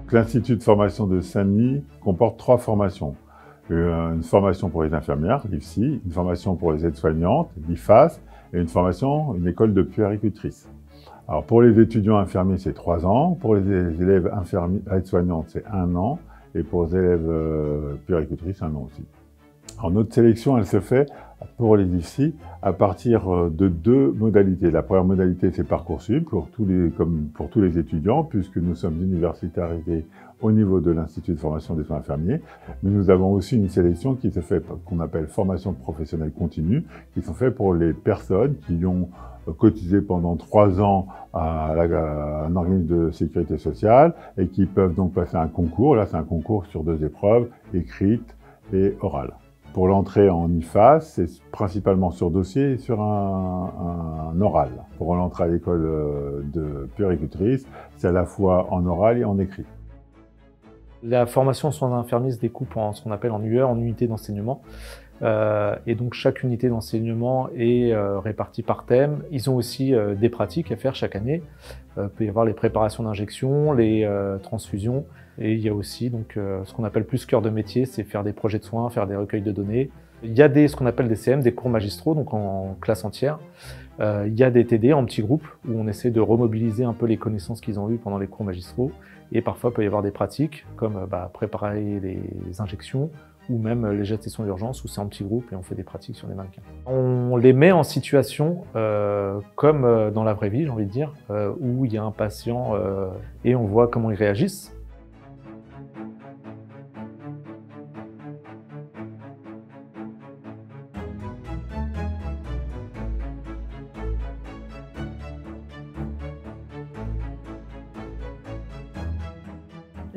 L'Institut de formation de Saint-Denis comporte 3 formations. Une formation pour les infirmières, l'IFSI, une formation pour les aides-soignantes, l'IFAS, et une école de puéricultrice. Alors pour les étudiants infirmiers, c'est 3 ans, pour les élèves aides-soignantes, c'est 1 an, et pour les élèves puéricultrices, 1 an aussi. Alors notre sélection, elle se fait pour les IFSI à partir de 2 modalités. La première modalité, c'est Parcoursup, comme pour tous les étudiants, puisque nous sommes universitarisés au niveau de l'Institut de formation des soins infirmiers. Mais nous avons aussi une sélection qui se fait, qu'on appelle formation professionnelle continue, qui sont faites pour les personnes qui ont cotisé pendant 3 ans à un organisme de sécurité sociale et qui peuvent donc passer un concours. Là, c'est un concours sur 2 épreuves, écrites et orales. Pour l'entrée en IFAS, c'est principalement sur dossier et sur un oral. Pour l'entrée à l'école de puéricultrice, c'est à la fois en oral et en écrit. La formation en soins infirmiers se découpe en ce qu'on appelle en UE, en unités d'enseignement. Et donc chaque unité d'enseignement est répartie par thème. Ils ont aussi des pratiques à faire chaque année. Il peut y avoir les préparations d'injection, les transfusions, et il y a aussi donc ce qu'on appelle plus cœur de métier, c'est faire des projets de soins, faire des recueils de données. Il y a ce qu'on appelle des CM, des cours magistraux, donc en classe entière. Il y a des TD en petits groupes où on essaie de remobiliser un peu les connaissances qu'ils ont eues pendant les cours magistraux. Et parfois, il peut y avoir des pratiques comme préparer les injections ou même les gestions d'urgence où c'est en petits groupes et on fait des pratiques sur les mannequins. On les met en situation comme dans la vraie vie, j'ai envie de dire, où il y a un patient et on voit comment ils réagissent.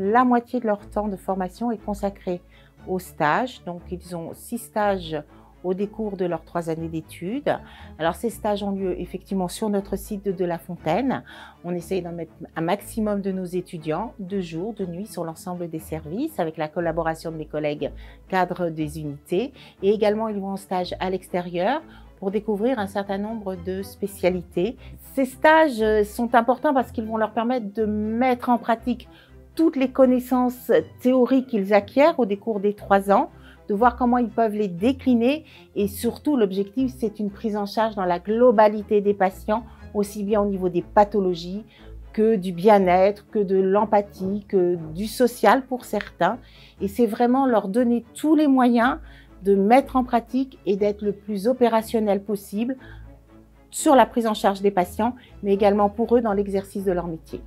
La moitié de leur temps de formation est consacrée aux stages. Donc, ils ont 6 stages au décours de leurs 3 années d'études. Alors, ces stages ont lieu effectivement sur notre site de La Fontaine. On essaye d'en mettre un maximum de nos étudiants, de jour, de nuit, sur l'ensemble des services, avec la collaboration de mes collègues cadres des unités. Et également, ils vont en stage à l'extérieur pour découvrir un certain nombre de spécialités. Ces stages sont importants parce qu'ils vont leur permettre de mettre en pratique toutes les connaissances théoriques qu'ils acquièrent au décours des 3 ans, de voir comment ils peuvent les décliner et surtout l'objectif c'est une prise en charge dans la globalité des patients, aussi bien au niveau des pathologies que du bien-être, que de l'empathie, que du social pour certains. Et c'est vraiment leur donner tous les moyens de mettre en pratique et d'être le plus opérationnel possible sur la prise en charge des patients, mais également pour eux dans l'exercice de leur métier.